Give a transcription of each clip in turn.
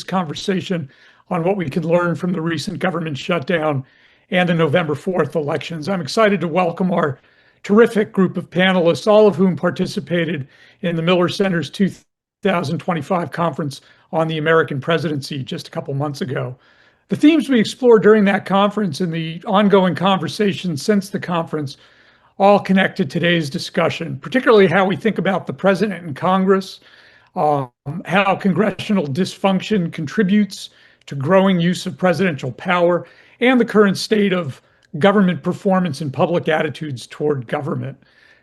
conversation on what we can learn from the recent government shutdown and the November 4th elections. I'm excited to welcome our terrific group of panelists, all of whom participated in the Miller Center's 2025 conference on the American presidency just a couple months ago. The themes we explored during that conference and the ongoing conversations since the conference all connect to today's discussion, particularly how we think about the president and Congress, how congressional dysfunction contributes to growing use of presidential power, and the current state of government performance and public attitudes toward government.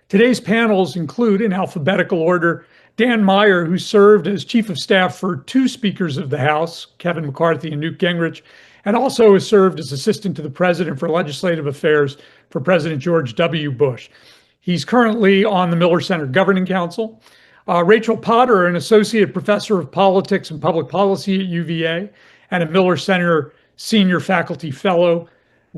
Today's panels include, in alphabetical order, Dan Meyer, who served as Chief of Staff for two Speakers of the House, Kevin McCarthy and Newt Gingrich, and also has served as Assistant to the President for Legislative Affairs for President George W. Bush. He's currently on the Miller Center Governing Council. Rachel Potter, an Associate Professor of Politics and Public Policy at UVA and a Miller Center Senior Faculty Fellow.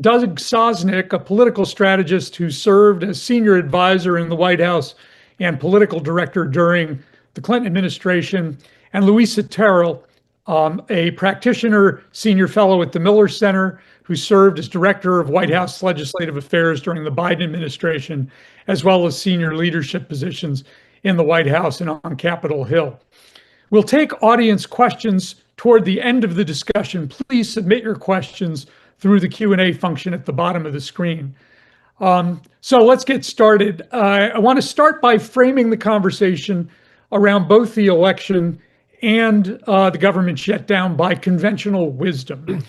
Doug Sosnick, a political strategist who served as Senior Advisor in the White House and Political Director during the Clinton administration. And Louisa Terrell, a practitioner, Senior Fellow at the Miller Center, who served as Director of White House Legislative Affairs during the Biden administration, as well as senior leadership positions in the White House and on Capitol Hill. We'll take audience questions toward the end of the discussion. Please submit your questions through the Q&A function at the bottom of the screen. So let's get started. I want to start by framing the conversation around both the election and the government shutdown by conventional wisdom.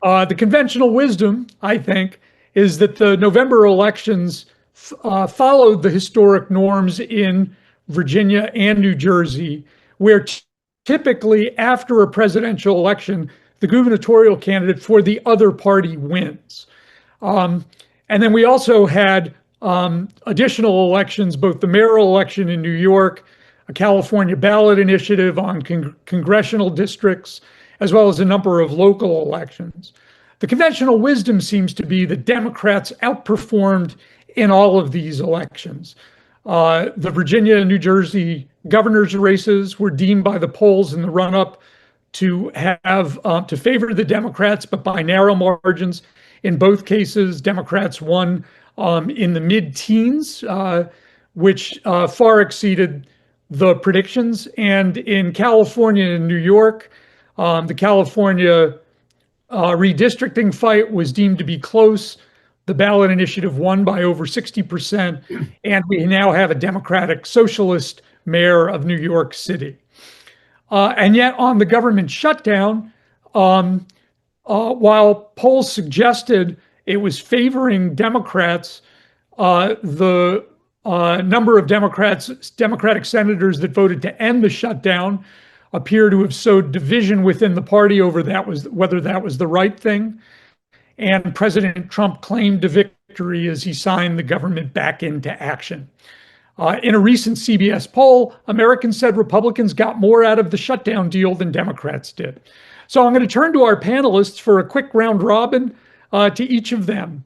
The conventional wisdom, I think, is that the November elections followed the historic norms in Virginia and New Jersey, where typically after a presidential election, the gubernatorial candidate for the other party wins. And then we also had additional elections, both the mayoral election in New York, a California ballot initiative on congressional districts, as well as a number of local elections. The conventional wisdom seems to be that Democrats outperformed in all of these elections. The Virginia and New Jersey governor's races were deemed by the polls in the run-up to have to favor the Democrats, but by narrow margins. In both cases, Democrats won in the mid-teens, which far exceeded the predictions. And in California and New York, the California redistricting fight was deemed to be close. The ballot initiative won by over 60%, and we now have a Democratic socialist mayor of New York City. And yet on the government shutdown, while polls suggested it was favoring Democrats, the number of Democratic senators that voted to end the shutdown appear to have sowed division within the party over whether that was the right thing. And President Trump claimed a victory as he signed the government back into action. In a recent CBS poll, Americans said Republicans got more out of the shutdown deal than Democrats did. So I'm going to turn to our panelists for a quick round robin to each of them.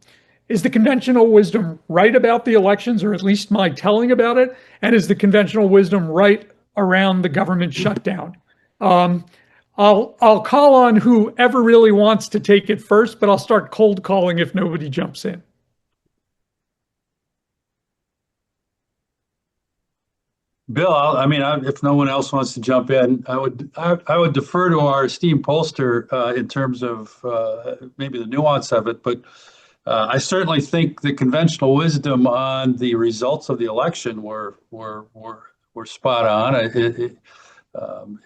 Is the conventional wisdom right about the elections, or at least my telling about it? And is the conventional wisdom right around the government shutdown? I'll call on whoever really wants to take it first, but I'll start cold calling if nobody jumps in. Bill, if no one else wants to jump in, I would defer to our esteemed pollster in terms of maybe the nuance of it. But I certainly think the conventional wisdom on the results of the election were spot on.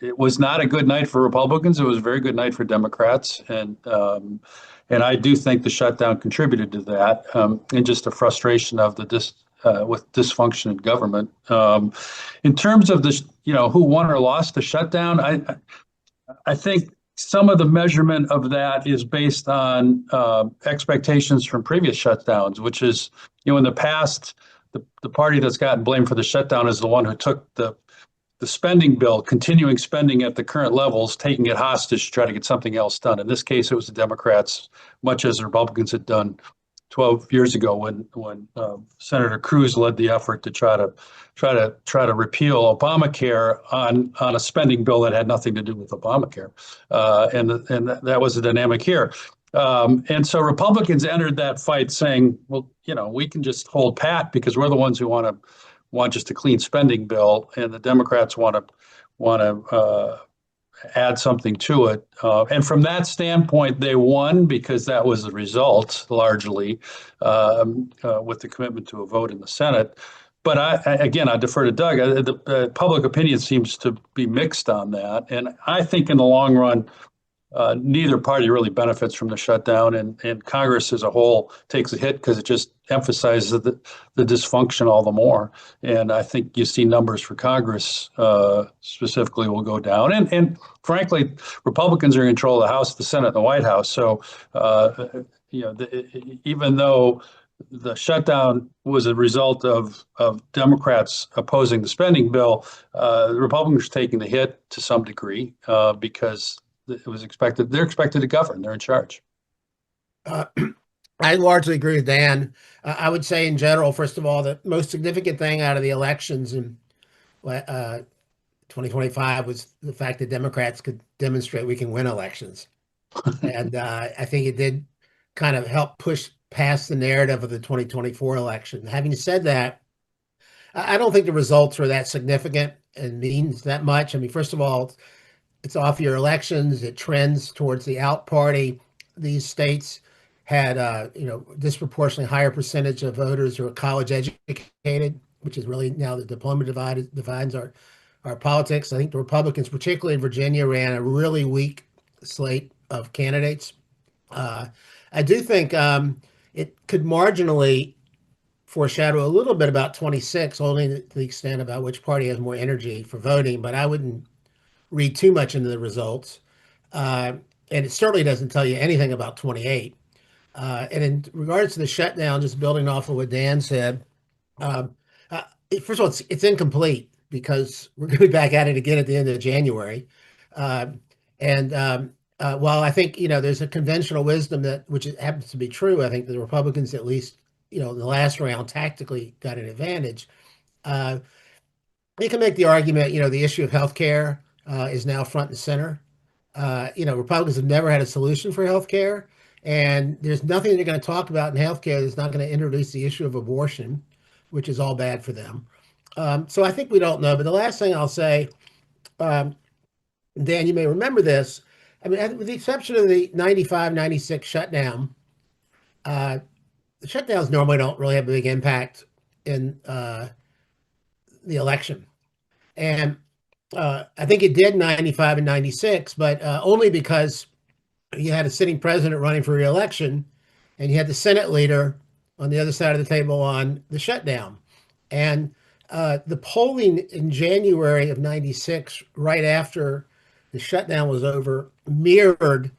It was not a good night for Republicans. It was a very good night for Democrats, and I do think the shutdown contributed to that, and just a frustration of with dysfunction in government. In terms of this, who won or lost the shutdown, I think some of the measurement of that is based on expectations from previous shutdowns, which is, in the past, the party that's gotten blamed for the shutdown is the one who took the spending bill, continuing spending at the current levels, taking it hostage to try to get something else done. In this case, it was the Democrats, much as the Republicans had done 12 years ago when Senator Cruz led the effort to try to repeal Obamacare on a spending bill that had nothing to do with Obamacare, and that was the dynamic here. And so Republicans entered that fight saying, well, we can just hold pat because we're the ones who want just a clean spending bill, and the Democrats want to add something to it. And from that standpoint, they won because that was the result largely with the commitment to a vote in the Senate. But I defer to Doug. The public opinion seems to be mixed on that, and I think in the long run, neither party really benefits from the shutdown, and Congress as a whole takes a hit because it just emphasizes the dysfunction all the more. And I think you see numbers for Congress specifically will go down. And frankly, Republicans are in control of the House, the Senate, and the White House. So even though the shutdown was a result of Democrats opposing the spending bill, the Republicans are taking the hit to some degree because it was expected. They're expected to govern. They're in charge. I largely agree with Dan. I would say in general, first of all, the most significant thing out of the elections in 2025 was the fact that Democrats could demonstrate we can win elections. And I think it did kind of help push past the narrative of the 2024 election. Having said that, I don't think the results were that significant and means that much. I mean, first of all, it's off year elections. It trends towards the out party. These states had, disproportionately higher percentage of voters who are college educated, which is really now the diploma divides our politics. I think the Republicans, particularly in Virginia, ran a really weak slate of candidates. I do think it could marginally foreshadow a little bit about 26, only to the extent about which party has more energy for voting, but I wouldn't read too much into the results. And it certainly doesn't tell you anything about 28. And in regards to the shutdown, just building off of what Dan said, first of all, it's incomplete because we're going to be back at it again at the end of January. While I think, there's a conventional wisdom which happens to be true, I think the Republicans, at least, in the last round tactically got an advantage. You can make the argument, the issue of healthcare is now front and center. Republicans have never had a solution for healthcare, and there's nothing they're going to talk about in healthcare that's not going to introduce the issue of abortion, which is all bad for them. So I think we don't know. But the last thing I'll say, Dan, you may remember this. I mean, with the exception of the 95, 96 shutdown, the shutdowns normally don't really have a big impact in the election. And I think it did in 95 and 96, but only because you had a sitting president running for re-election and you had the Senate leader on the other side of the table on the shutdown. And the polling in January of 96, right after the shutdown was over, mirrored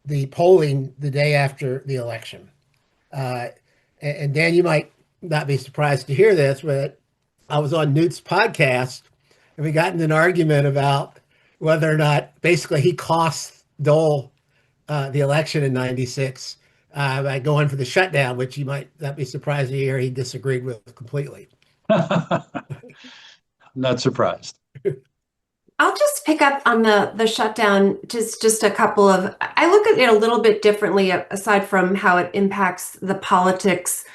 the polling the day after the election. And Dan, you might not be surprised to hear this, but I was on Newt's podcast and we got in an argument about whether or not basically he cost Dole the election in 96 by going for the shutdown, which you might not be surprised to hear he disagreed with completely. Not surprised. I'll just pick up on the shutdown, just a couple of, I look at it a little bit differently aside from how it impacts the politics.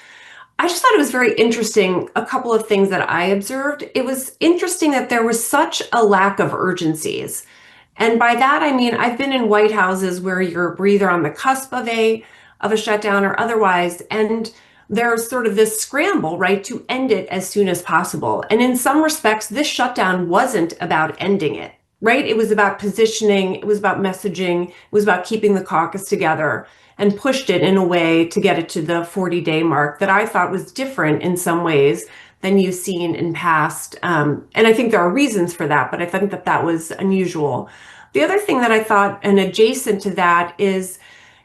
I just thought it was very interesting, a couple of things that I observed. It was interesting that there was such a lack of urgencies. And by that, I mean, I've been in White Houses where you're either on the cusp of a shutdown or otherwise, and there's sort of this scramble, right, to end it as soon as possible. And in some respects, this shutdown wasn't about ending it, right? It was about positioning, it was about messaging, it was about keeping the caucus together, and pushed it in a way to get it to the 40-day mark that I thought was different in some ways than you've seen in past. And I think there are reasons for that, but I think that was unusual. The other thing that I thought, and adjacent to that, is,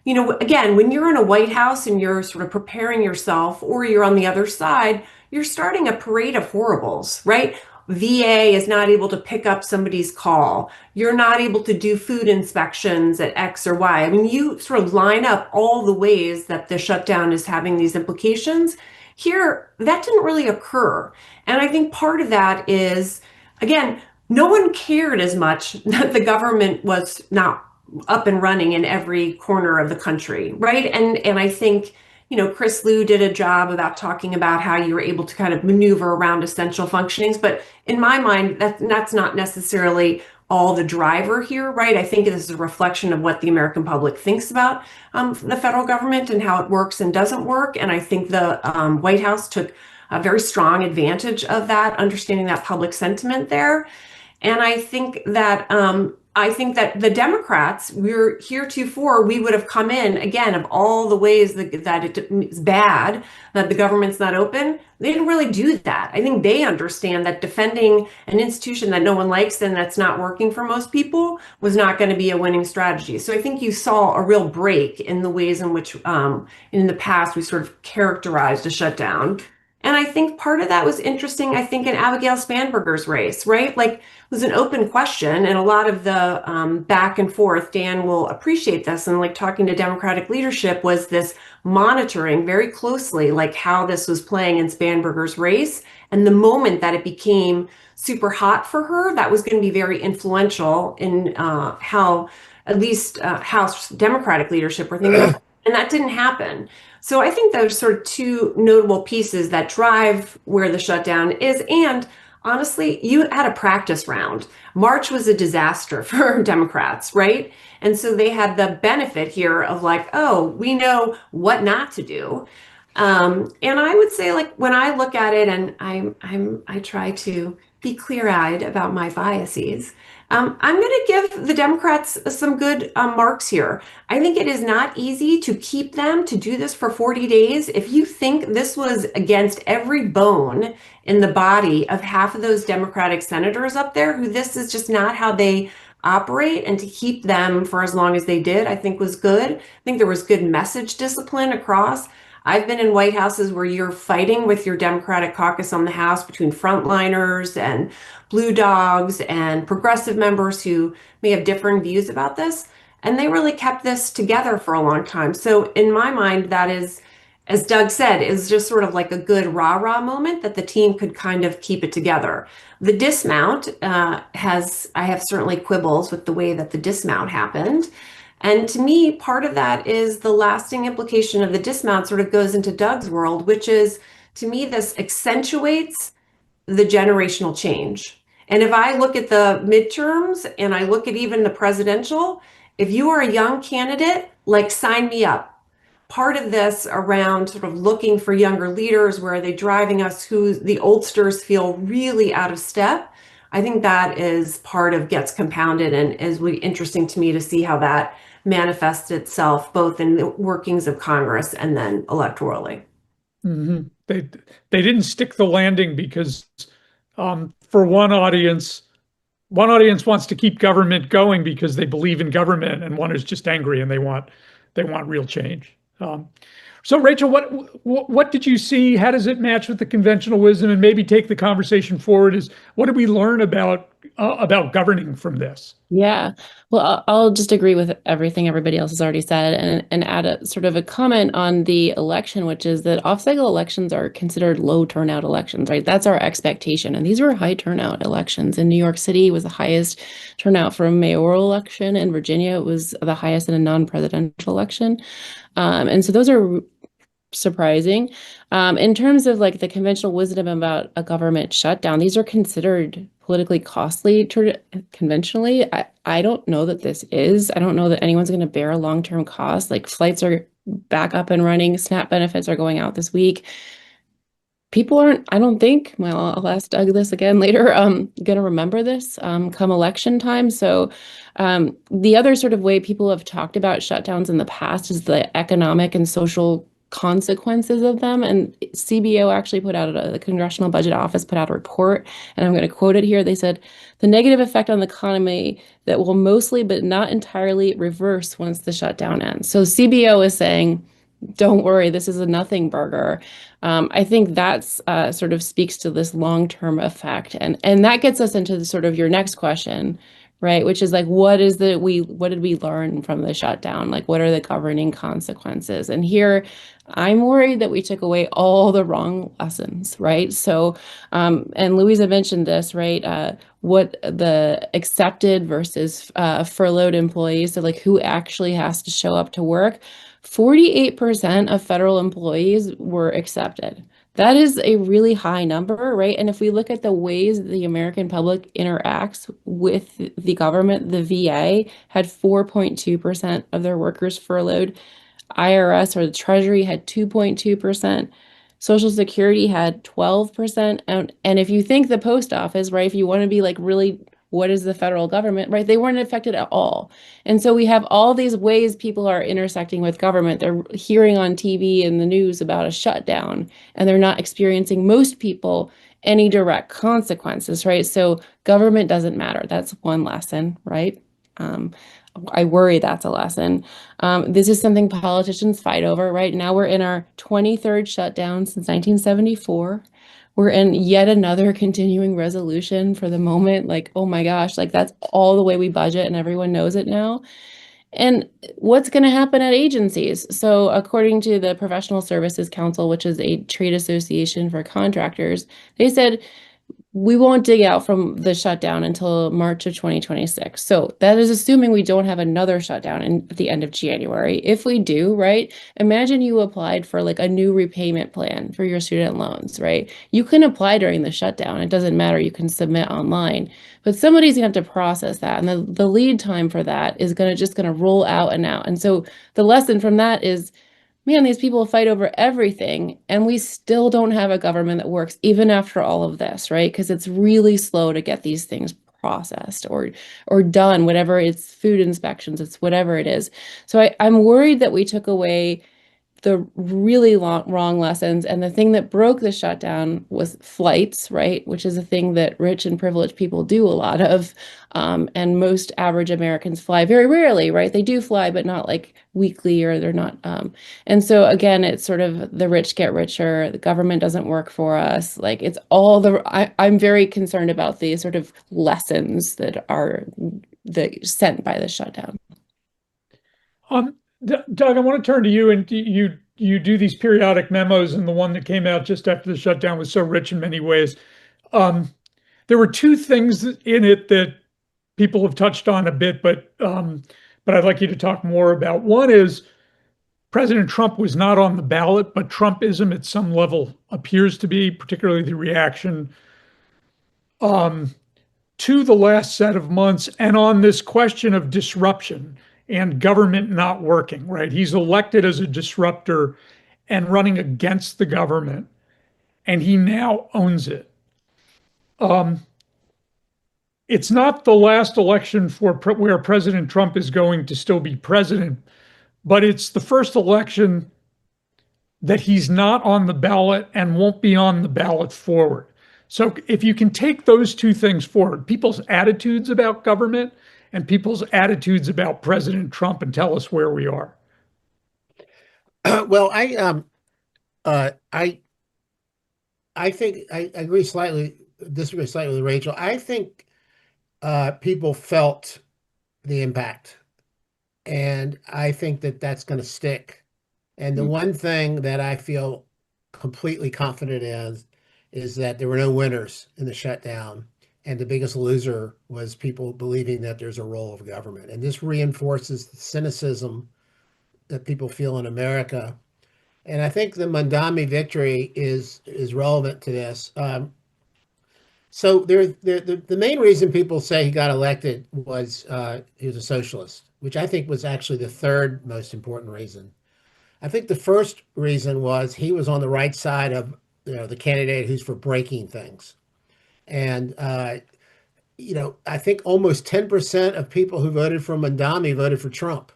again, when you're in a White House and you're sort of preparing yourself, or you're on the other side, you're starting a parade of horribles, right? VA is not able to pick up somebody's call. You're not able to do food inspections at X or Y. I mean, you sort of line up all the ways that the shutdown is having these implications. Here, that didn't really occur. And I think part of that is, again, no one cared as much that the government was not up and running in every corner of the country, right? And I think, Chris Liu did a job about talking about how you were able to kind of maneuver around essential functionings. But in my mind, that's not necessarily all the driver here, right? I think this is a reflection of what the American public thinks about the federal government and how it works and doesn't work. And I think the White House took a very strong advantage of that, understanding that public sentiment there. And I think that the Democrats, we would have come in again of all the ways that it's bad that the government's not open. They didn't really do that. I think they understand that defending an institution that no one likes and that's not working for most people was not going to be a winning strategy. So I think you saw a real break in the ways in which in the past we sort of characterized a shutdown. And I think part of that was interesting, I think, in Abigail Spanberger's race, right? Like, it was an open question, and a lot of the back and forth, Dan will appreciate this, and like talking to Democratic leadership was this monitoring very closely, like how this was playing in Spanberger's race. And the moment that it became super hot for her, that was going to be very influential in how at least House Democratic leadership were thinking. And that didn't happen. So I think those sort of two notable pieces that drive where the shutdown is. And honestly, you had a practice round. March was a disaster for Democrats, right? And so they had the benefit here of like, oh, we know what not to do. And I would say, like, when I look at it, and I try to be clear-eyed about my biases, I'm going to give the Democrats some good marks here. I think it is not easy to keep them to do this for 40 days. If you think this was against every bone in the body of half of those Democratic senators up there, who this is just not how they operate, and to keep them for as long as they did, I think was good. I think there was good message discipline across. I've been in White Houses where you're fighting with your Democratic caucus on the House between frontliners and blue dogs and progressive members who may have differing views about this. And they really kept this together for a long time. So in my mind, that is, as Doug said, is just sort of like a good rah-rah moment that the team could kind of keep it together. The dismount I have certainly quibbles with the way that the dismount happened. And to me, part of that is the lasting implication of the dismount sort of goes into Doug's world, which is, to me, this accentuates the generational change. And if I look at the midterms and I look at even the presidential, if you are a young candidate, like, sign me up. Part of this around sort of looking for younger leaders, where are they driving us, who the oldsters feel really out of step, I think that is part of gets compounded, and is really interesting to me to see how that manifests itself both in the workings of Congress and then electorally. Mm-hmm. They didn't stick the landing because for one audience wants to keep government going because they believe in government, and one is just angry and they want real change. So Rachel, what did you see? How does it match with the conventional wisdom? And maybe take the conversation forward is, what did we learn about governing from this? Yeah, well, I'll just agree with everything everybody else has already said, and add a sort of a comment on the election, which is that off-cycle elections are considered low turnout elections, right? That's our expectation. And these were high turnout elections. In New York City, it was the highest turnout for a mayoral election. In Virginia, it was the highest in a non-presidential election. And so those are surprising. In terms of like the conventional wisdom about a government shutdown, these are considered politically costly conventionally. I don't know that this is. I don't know that anyone's going to bear a long-term cost. Like, flights are back up and running. SNAP benefits are going out this week. People aren't, I don't think, well, I'll ask Doug this again later, going to remember this come election time. So the other sort of way people have talked about shutdowns in the past is the economic and social consequences of them. And CBO actually the Congressional Budget Office put out a report, and I'm going to quote it here. They said, the negative effect on the economy that will mostly but not entirely reverse once the shutdown ends. So CBO is saying don't worry, this is a nothing burger. I think that's sort of speaks to this long-term effect, and that gets us into the sort of your next question, right? Which is like, what did we learn from the shutdown? Like, what are the governing consequences? And here, I'm worried that we took away all the wrong lessons, right? So, and Louisa mentioned this, right? What the accepted versus furloughed employees, so like who actually has to show up to work. 48% of federal employees were accepted. That is a really high number, right? And if we look at the ways the American public interacts with the government, the VA had 4.2% of their workers furloughed. IRS or the Treasury had 2.2%. Social Security had 12%. And if you think the post office, right, if you want to be like really, what is the federal government, right? They weren't affected at all. And so we have all these ways people are intersecting with government. They're hearing on TV and the news about a shutdown, and they're not experiencing, most people, any direct consequences, right? So government doesn't matter. That's one lesson, right? I worry that's a lesson. This is something politicians fight over. Right now, we're in our 23rd shutdown since 1974. We're in yet another continuing resolution for the moment. Like, oh my gosh, like that's all the way we budget, and everyone knows it now. And what's going to happen at agencies? So, according to the Professional Services Council, which is a trade association for contractors, they said we won't dig out from the shutdown until March of 2026. So that is assuming we don't have another shutdown at the end of January. If we do, right, imagine you applied for like a new repayment plan for your student loans, right? You can apply during the shutdown. It doesn't matter. You can submit online, but somebody's gonna have to process that. And the lead time for that is just gonna roll out and out. And so the lesson from that is, man, these people fight over everything, and we still don't have a government that works even after all of this, right? Because it's really slow to get these things processed or done, whatever it's food inspections, it's whatever it is. So I'm worried that we took away the really wrong lessons. And the thing that broke the shutdown was flights, right? Which is a thing that rich and privileged people do a lot of. And most average Americans fly very rarely, right? They do fly, but not like weekly, or they're not. And so again, it's sort of the rich get richer. The government doesn't work for us. Like it's all I'm very concerned about the sort of lessons that are sent by the shutdown. Doug, I want to turn to you, and you do these periodic memos, and the one that came out just after the shutdown was so rich in many ways. There were two things in it that people have touched on a bit, but I'd like you to talk more about. One is President Trump was not on the ballot, but Trumpism at some level appears to be, particularly the reaction to the last set of months, and on this question of disruption and government not working, right? He's elected as a disruptor and running against the government, and he now owns it. It's not the last election where President Trump is going to still be president, but it's the first election that he's not on the ballot and won't be on the ballot forward. So if you can take those two things forward, people's attitudes about government and people's attitudes about President Trump, and tell us where we are. Well, I think I agree slightly, disagree slightly with Rachel. I think people felt the impact, and I think that that's going to stick. And the one thing that I feel completely confident is that there were no winners in the shutdown. And the biggest loser was people believing that there's a role of government. And this reinforces the cynicism that people feel in America. And I think the Mondami victory is relevant to this. So the main reason people say he got elected was he was a socialist, which I think was actually the third most important reason. I think the first reason was he was on the right side of the candidate who's for breaking things. And, I think almost 10% of people who voted for Mondami voted for Trump.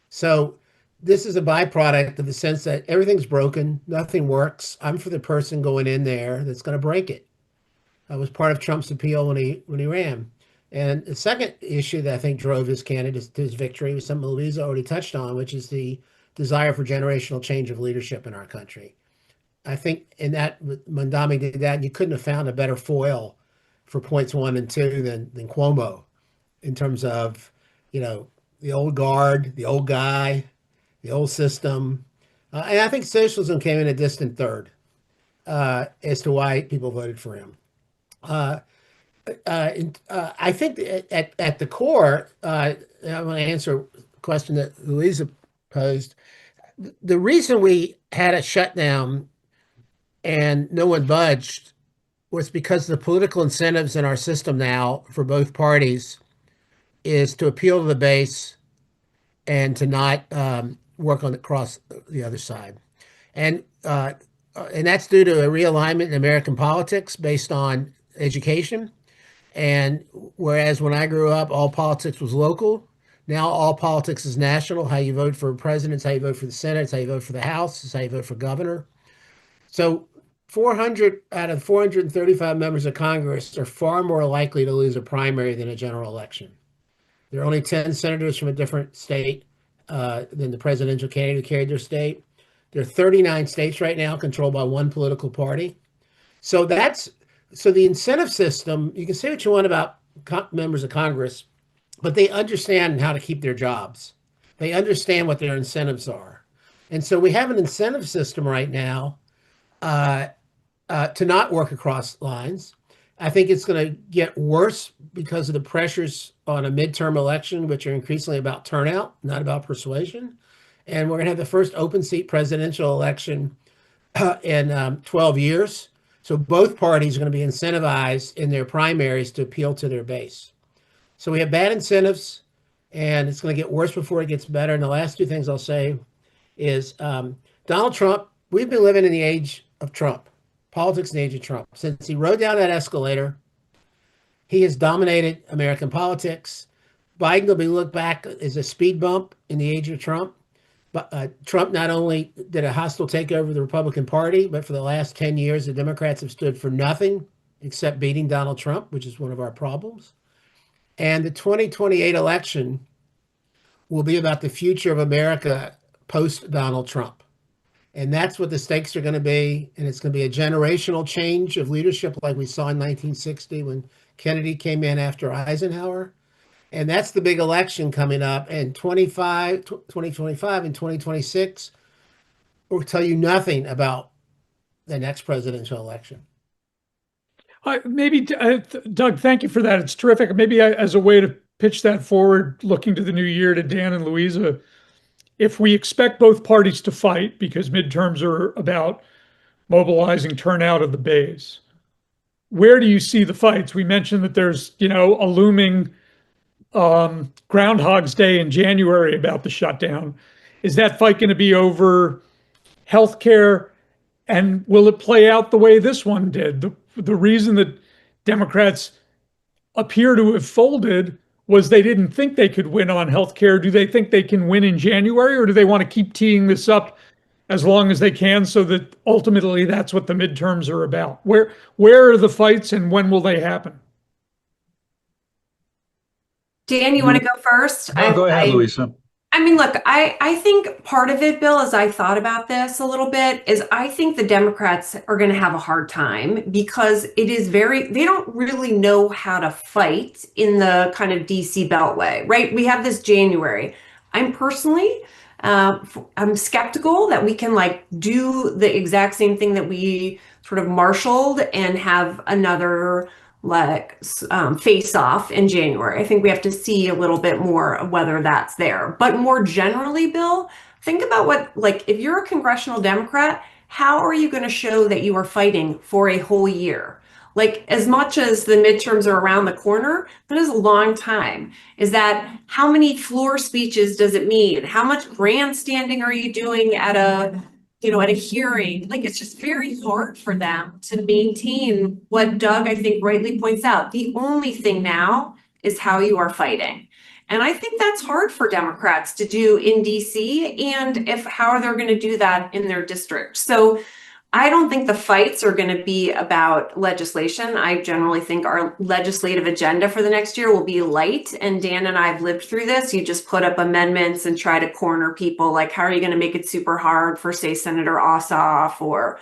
So this is a byproduct of the sense that everything's broken, nothing works. I'm for the person going in there that's going to break it. That was part of Trump's appeal when he ran. And the second issue that I think drove his candidate to his victory was something Louisa already touched on, which is the desire for generational change of leadership in our country. I think in that Mondami did that, and you couldn't have found a better foil for points 1 and 2 than Cuomo in terms of, the old guard, the old guy, the old system. And I think socialism came in a distant third as to why people voted for him. I think at the core, I want to answer a question that Louisa posed. The reason we had a shutdown and no one budged was because the political incentives in our system now for both parties is to appeal to the base and to not work on across the other side. And that's due to a realignment in American politics based on education. And whereas when I grew up, all politics was local, now all politics is national. How you vote for presidents, how you vote for the Senate, it's how you vote for the House, it's how you vote for governor. So 400 out of 435 members of Congress are far more likely to lose a primary than a general election. There are only 10 senators from a different state than the presidential candidate who carried their state. There are 39 states right now controlled by one political party. So the incentive system, you can say what you want about members of Congress, but they understand how to keep their jobs. They understand what their incentives are. And so we have an incentive system right now to not work across lines. I think it's going to get worse because of the pressures on a midterm election, which are increasingly about turnout, not about persuasion. And we're going to have the first open seat presidential election in 12 years. So both parties are going to be incentivized in their primaries to appeal to their base. So we have bad incentives, and it's going to get worse before it gets better. And the last two things I'll say is Donald Trump, we've been living in the age of Trump, politics in the age of Trump. Since he rode down that escalator, he has dominated American politics. Biden will be looked back as a speed bump in the age of Trump. But Trump not only did a hostile takeover of the Republican Party, but for the last 10 years, the Democrats have stood for nothing except beating Donald Trump, which is one of our problems. And the 2028 election will be about the future of America post-Donald Trump. And that's what the stakes are going to be. And it's going to be a generational change of leadership like we saw in 1960 when Kennedy came in after Eisenhower. And that's the big election coming up. And 2025 and 2026 will tell you nothing about the next presidential election. Doug, thank you for that. It's terrific. Maybe as a way to pitch that forward, looking to the new year, to Dan and Louisa, if we expect both parties to fight, because midterms are about mobilizing turnout of the base, where do you see the fights? We mentioned that there's, a looming Groundhog's Day in January about the shutdown. Is that fight going to be over healthcare? And will it play out the way this one did? The reason that Democrats appear to have folded was they didn't think they could win on healthcare. Do they think they can win in January, or do they want to keep teeing this up as long as they can so that ultimately that's what the midterms are about? Where are the fights and when will they happen? Dan, you want to go first? No, go ahead, Louisa. I mean, look, I think part of it, Bill, as I thought about this a little bit, is I think the Democrats are going to have a hard time because they don't really know how to fight in the kind of DC Beltway, right? We have this January. I'm personally, I'm skeptical that we can do the exact same thing that we sort of marshaled and have another face off in January. I think we have to see a little bit more of whether that's there. But more generally, Bill, think about if you're a congressional Democrat, how are you going to show that you are fighting for a whole year? As much as the midterms are around the corner, that is a long time. Is that how many floor speeches does it mean? How much grandstanding are you doing at a hearing? It's just very hard for them to maintain what Doug, I think, rightly points out. The only thing now is how you are fighting. And I think that's hard for Democrats to do in DC, and how are they going to do that in their district. So I don't think the fights are going to be about legislation. I generally think our legislative agenda for the next year will be light. And Dan and I have lived through this. You just put up amendments and try to corner people. Like, how are you going to make it super hard for, say, Senator Ossoff or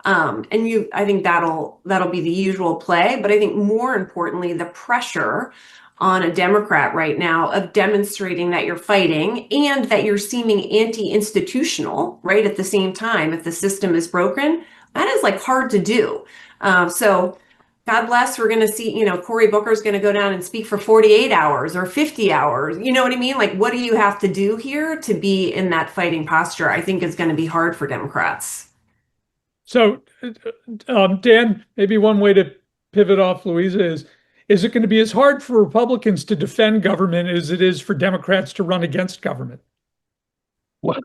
I think that'll be the usual play. But I think more importantly, the pressure on a Democrat right now of demonstrating that you're fighting and that you're seeming anti-institutional, right, at the same time, if the system is broken, that is like hard to do. So God bless, we're going to see, Cory Booker's going to go down and speak for 48 hours or 50 hours. You know what I mean? Like, what do you have to do here to be in that fighting posture? I think is going to be hard for Democrats. So, Dan, maybe one way to pivot off Louisa is it going to be as hard for Republicans to defend government as it is for Democrats to run against government? Well,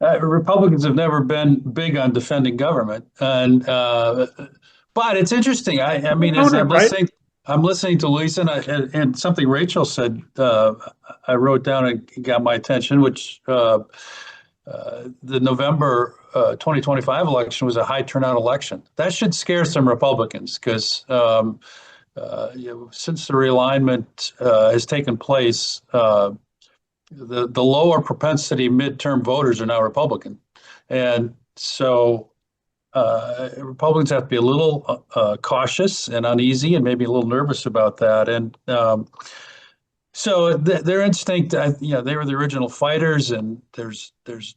Republicans have never been big on defending government, and but it's interesting. I mean, as I'm listening to Lisa, and something Rachel said, I wrote down and got my attention, which the November 2025 election was a high turnout election. That should scare some Republicans because since the realignment has taken place, the lower propensity midterm voters are now Republican, and so Republicans have to be a little cautious and uneasy, and maybe a little nervous about that. And so their instinct, they were the original fighters, and there's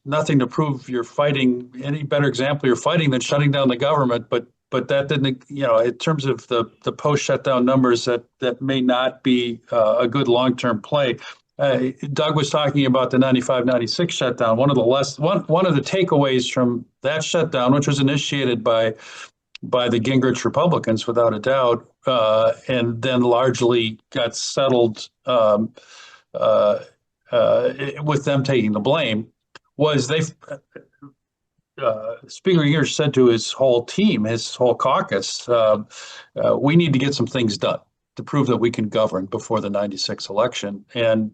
nothing to prove you're fighting. Any better example you're fighting than shutting down the government, but that didn't, in terms of the post-shutdown numbers, that may not be a good long-term play. Doug was talking about the 95-96 shutdown. One of the takeaways from that shutdown, which was initiated by the Gingrich Republicans, without a doubt, and then largely got settled with them taking the blame, was Speaker Gingrich said to his whole team, his whole caucus, we need to get some things done to prove that we can govern before the 96 election. And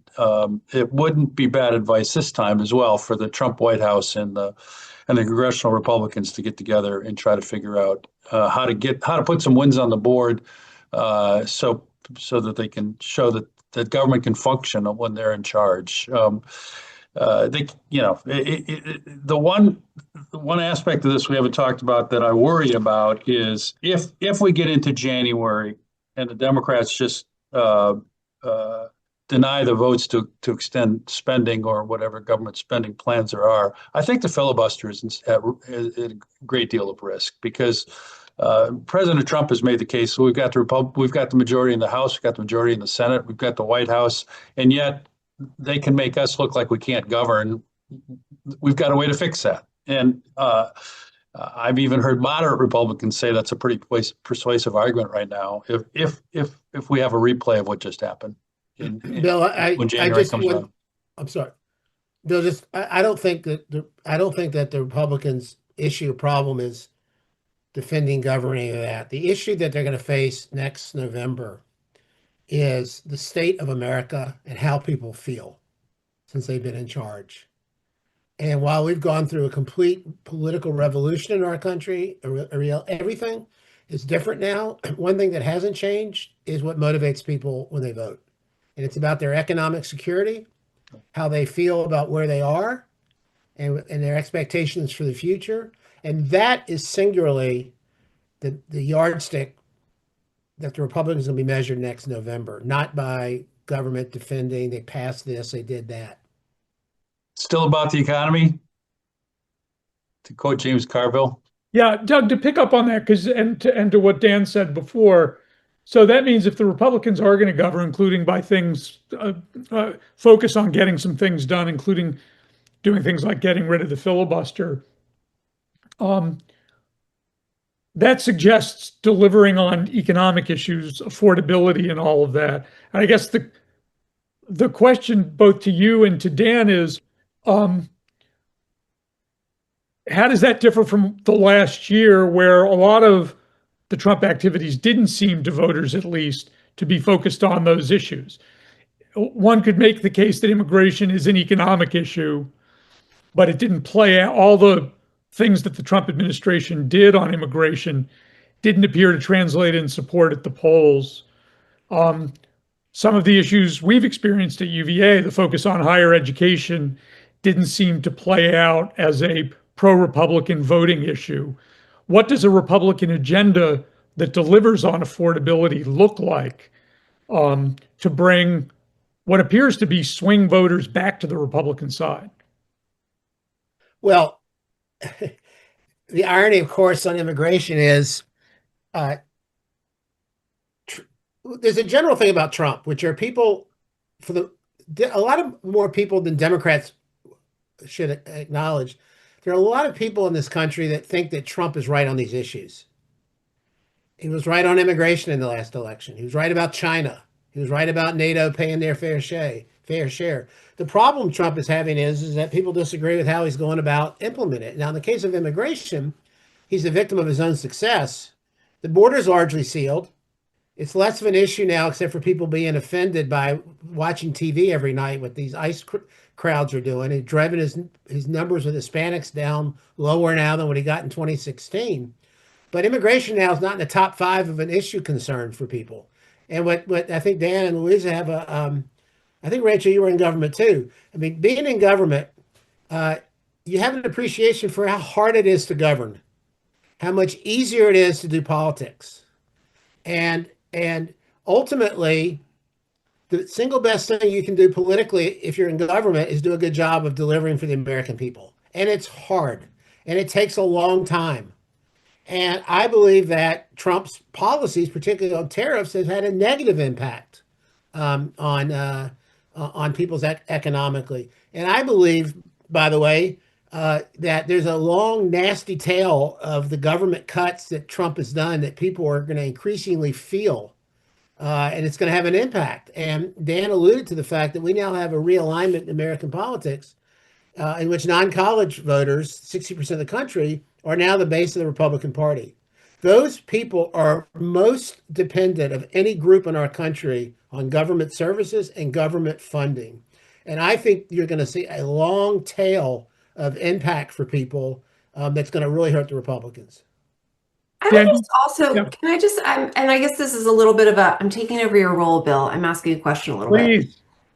it wouldn't be bad advice this time as well for the Trump White House and the congressional Republicans to get together and try to figure out how to put some wins on the board, so that they can show that government can function when they're in charge. The one aspect of this we haven't talked about that I worry about is if we get into January and the Democrats just deny the votes to extend spending or whatever government spending plans there are, I think the filibuster is at a great deal of risk because President Trump has made the case. So we've got the majority in the House, we've got the majority in the Senate, we've got the White House, and yet they can make us look like we can't govern. We've got a way to fix that. And I've even heard moderate Republicans say that's a pretty persuasive argument right now. If we have a replay of what just happened, Bill, when January comes around. I'm sorry, Bill. I don't think that the Republicans' issue problem is defending governing or that. The issue that they're going to face next November is the state of America and how people feel since they've been in charge. And while we've gone through a complete political revolution in our country, everything is different now. One thing that hasn't changed is what motivates people when they vote. And it's about their economic security, how they feel about where they are, and their expectations for the future. And that is singularly the yardstick that the Republicans will be measured next November, not by government defending, they passed this, they did that. Still about the economy, to quote James Carville. Yeah, Doug, to pick up on that, and to what Dan said before, so that means if the Republicans are going to govern, including by things, focus on getting some things done, including doing things like getting rid of the filibuster, that suggests delivering on economic issues, affordability, and all of that. And I guess the question both to you and to Dan is, how does that differ from the last year where a lot of the Trump activities didn't seem to voters, at least, to be focused on those issues? One could make the case that immigration is an economic issue, but it didn't play out. All the things that the Trump administration did on immigration didn't appear to translate in support at the polls. Some of the issues we've experienced at UVA, the focus on higher education, didn't seem to play out as a pro-Republican voting issue. What does a Republican agenda that delivers on affordability look like to bring what appears to be swing voters back to the Republican side? Well, the irony, of course, on immigration is there's a general thing about Trump, which are people a lot of more people than Democrats should acknowledge. There are a lot of people in this country that think that Trump is right on these issues. He was right on immigration in the last election. He was right about China. He was right about NATO paying their fair share. The problem Trump is having is that people disagree with how he's going about implementing it. Now, in the case of immigration, he's a victim of his own success. The border's largely sealed. It's less of an issue now, except for people being offended by watching TV every night what these ICE crowds are doing. He's driving his numbers with Hispanics down lower now than what he got in 2016. But immigration now is not in the top 5 of an issue concern for people. And what I think Dan and Louisa have I think, Rachel, you were in government too. I mean, being in government, you have an appreciation for how hard it is to govern, how much easier it is to do politics. And ultimately, the single best thing you can do politically if you're in government is do a good job of delivering for the American people. And it's hard, and it takes a long time. And I believe that Trump's policies, particularly on tariffs, have had a negative impact on people's economically. And I believe, by the way, that there's a long, nasty tail of the government cuts that Trump has done that people are going to increasingly feel. And it's going to have an impact. And Dan alluded to the fact that we now have a realignment in American politics in which non-college voters, 60% of the country, are now the base of the Republican Party. Those people are most dependent of any group in our country on government services and government funding. And I think you're going to see a long tail of impact for people that's going to really hurt the Republicans. I would just also, can I just, and I guess this is a little bit of I'm taking over your role, Bill. I'm asking a question a little bit.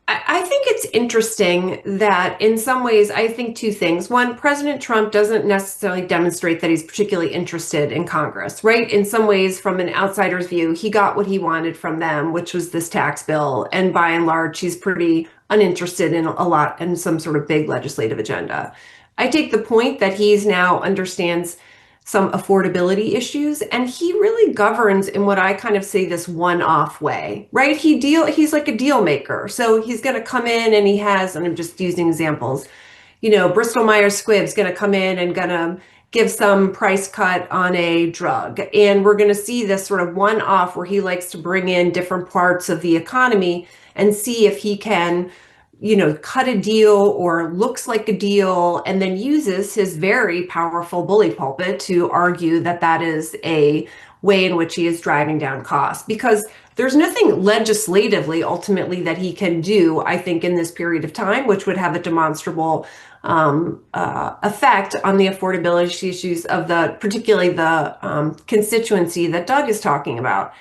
I think it's interesting that in some ways, I think 2 things. One, President Trump doesn't necessarily demonstrate that he's particularly interested in Congress, right? In some ways, from an outsider's view, he got what he wanted from them, which was this tax bill. And by and large, he's pretty uninterested in some sort of big legislative agenda. I take the point that he's now understands some affordability issues, and he really governs in what I kind of say this one-off way, right? He's like a deal maker. So he's going to come in and he has, and I'm just using examples, Bristol Myers Squibb's going to come in and going to give some price cut on a drug. And we're going to see this sort of one-off where he likes to bring in different parts of the economy and see if he can cut a deal or looks like a deal, and then uses his very powerful bully pulpit to argue that that is a way in which he is driving down costs. Because there's nothing legislatively, ultimately, that he can do, I think, in this period of time, which would have a demonstrable effect on the affordability issues of particularly the constituency that Doug is talking about.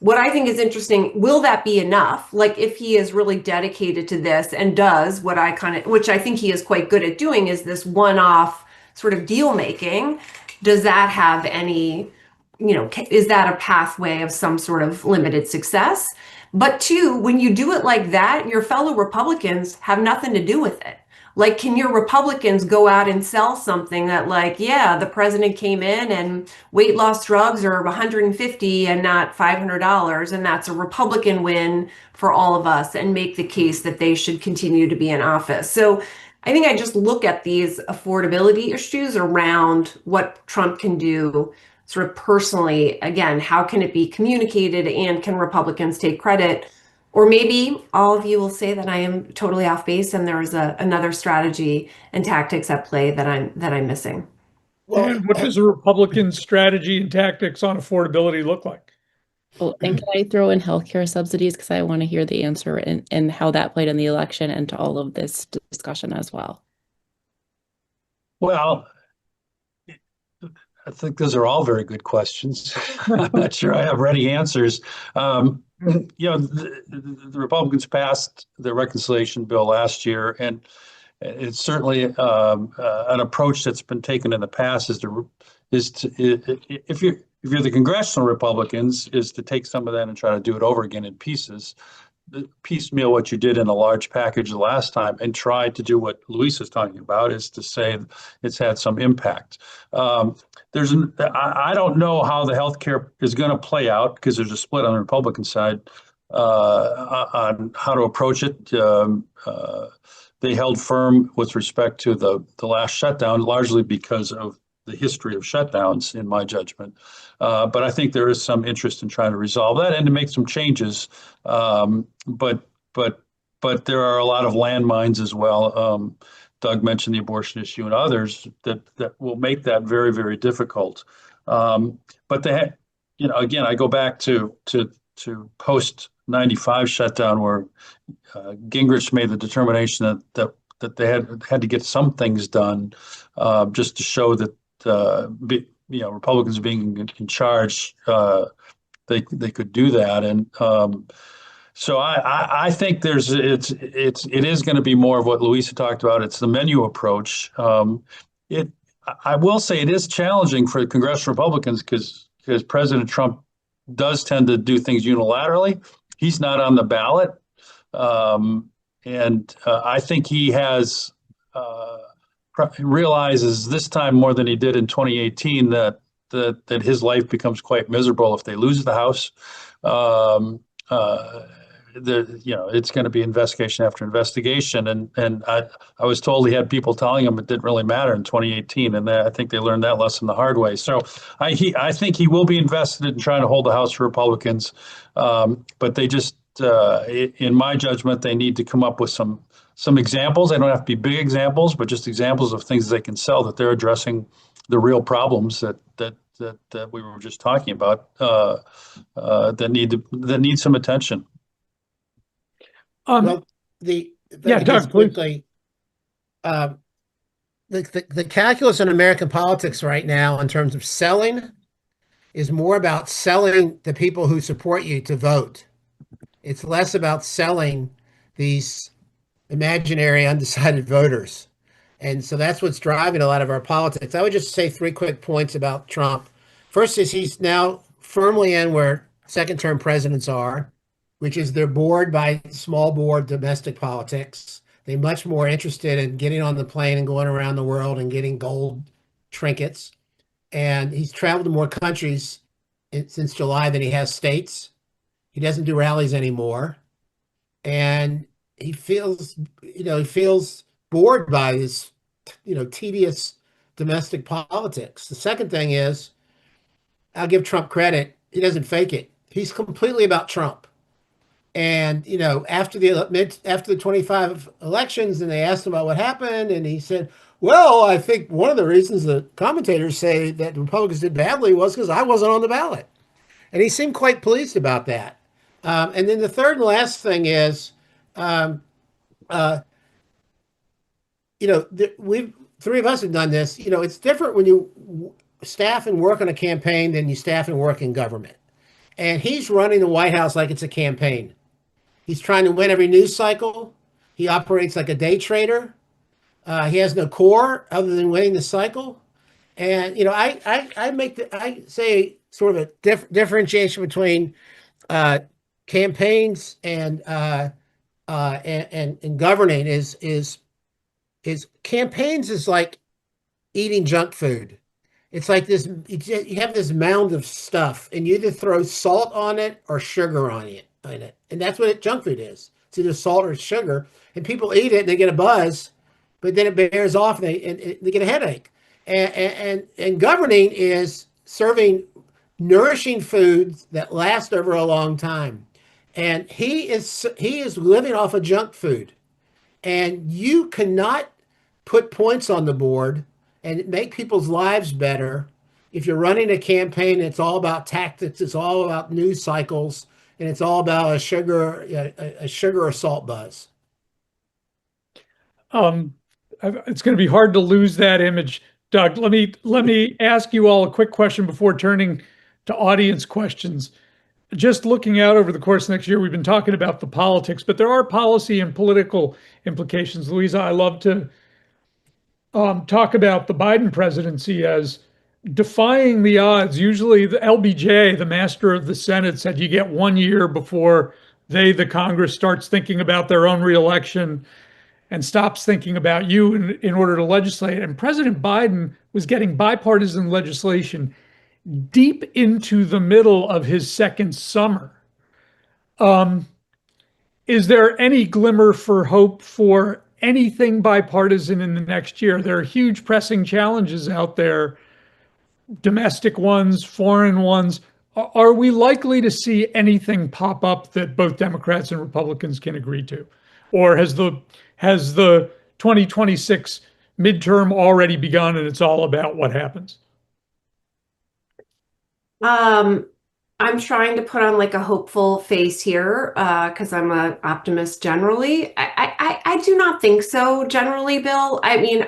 What I think is interesting, will that be enough? Like, if he is really dedicated to this and does what which I think he is quite good at doing, is this one-off sort of deal making, does that have any, is that a pathway of some sort of limited success? But 2, when you do it like that, your fellow Republicans have nothing to do with it. Like, can your Republicans go out and sell something that, like, yeah, the president came in and weight loss drugs are $150 and not $500, and that's a Republican win for all of us, and make the case that they should continue to be in office? So I think I just look at these affordability issues around what Trump can do sort of personally. Again, how can it be communicated, and can Republicans take credit? Or maybe all of you will say that I am totally off base and there is another strategy and tactics at play that I'm missing. Well, and what does a Republican strategy and tactics on affordability look like? Well, and can I throw in healthcare subsidies, because I want to hear the answer and how that played in the election and to all of this discussion as well. Well, I think those are all very good questions. I'm not sure I have ready answers. The Republicans passed the reconciliation bill last year, and it's certainly an approach that's been taken in the past if you're the congressional Republicans, is to take some of that and try to do it over again in pieces, piecemeal what you did in a large package the last time, and try to do what Luis is talking about, is to say it's had some impact. I don't know how the healthcare is going to play out, because there's a split on the Republican side on how to approach it. They held firm with respect to the last shutdown, largely because of the history of shutdowns, in my judgment. But I think there is some interest in trying to resolve that and to make some changes. But there are a lot of landmines as well. Doug mentioned the abortion issue and others that will make that very, very difficult. But again, I go back to post 95 shutdown, where Gingrich made the determination that they had to get some things done, just to show that Republicans being in charge, they could do that. And so I think it is going to be more of what Luisa talked about. It's the menu approach. I will say it is challenging for congressional Republicans, because President Trump does tend to do things unilaterally. He's not on the ballot. And I think he realizes this time more than he did in 2018 that his life becomes quite miserable if they lose the House. It's going to be investigation after investigation, and I was told he had people telling him it didn't really matter in 2018, and I think they learned that lesson the hard way. So I think he will be invested in trying to hold the House for Republicans, but they just, in my judgment, they need to come up with some examples. They don't have to be big examples, but just examples of things they can sell, that they're addressing the real problems that we were just talking about, that need some attention. Well, Doug, quickly, the calculus in American politics right now in terms of selling is more about selling the people who support you to vote. It's less about selling these imaginary undecided voters. And so that's what's driving a lot of our politics. I would just say 3 quick points about Trump. First is he's now firmly in where second-term presidents are, which is they're bored by small board domestic politics. They're much more interested in getting on the plane and going around the world and getting gold trinkets. And he's traveled to more countries since July than he has states. He doesn't do rallies anymore. And he feels bored by this, tedious domestic politics. The second thing is, I'll give Trump credit. He doesn't fake it. He's completely about Trump. And, after the 25 elections, and they asked him about what happened, and he said, well, I think one of the reasons the commentators say that the Republicans did badly was because I wasn't on the ballot. And he seemed quite pleased about that. And then the third and last thing is, we 3 of us have done this. It's different when you staff and work on a campaign than you staff and work in government. And he's running the White House like it's a campaign. He's trying to win every news cycle. He operates like a day trader. He has no core other than winning the cycle. And I say sort of a differentiation between campaigns and governing is campaigns is like eating junk food. It's like this, you have this mound of stuff, and you either throw salt on it or sugar on it. And that's what junk food is. It's either salt or sugar, and people eat it and they get a buzz, but then it bears off and they get a headache. And governing is serving nourishing foods that last over a long time. And he is living off of junk food. And you cannot put points on the board and make people's lives better if you're running a campaign that's all about tactics, it's all about news cycles, and it's all about a sugar or salt buzz. It's going to be hard to lose that image Doug, let me ask you all a quick question before turning to audience questions. Just looking out over the course of next year, we've been talking about the politics, but there are policy and political implications. Louisa, I love to talk about the Biden presidency as defying the odds. Usually the LBJ, the master of the Senate, said you get 1 year before the Congress, starts thinking about their own reelection and stops thinking about you in order to legislate. And President Biden was getting bipartisan legislation deep into the middle of his second summer. Is there any glimmer for hope for anything bipartisan in the next year? There are huge pressing challenges out there, domestic ones, foreign ones. Are we likely to see anything pop up that both Democrats and Republicans can agree to? Or has the 2026 midterm already begun and it's all about what happens? I'm trying to put on like a hopeful face here, because I'm an optimist generally. I do not think so generally, Bill. I mean,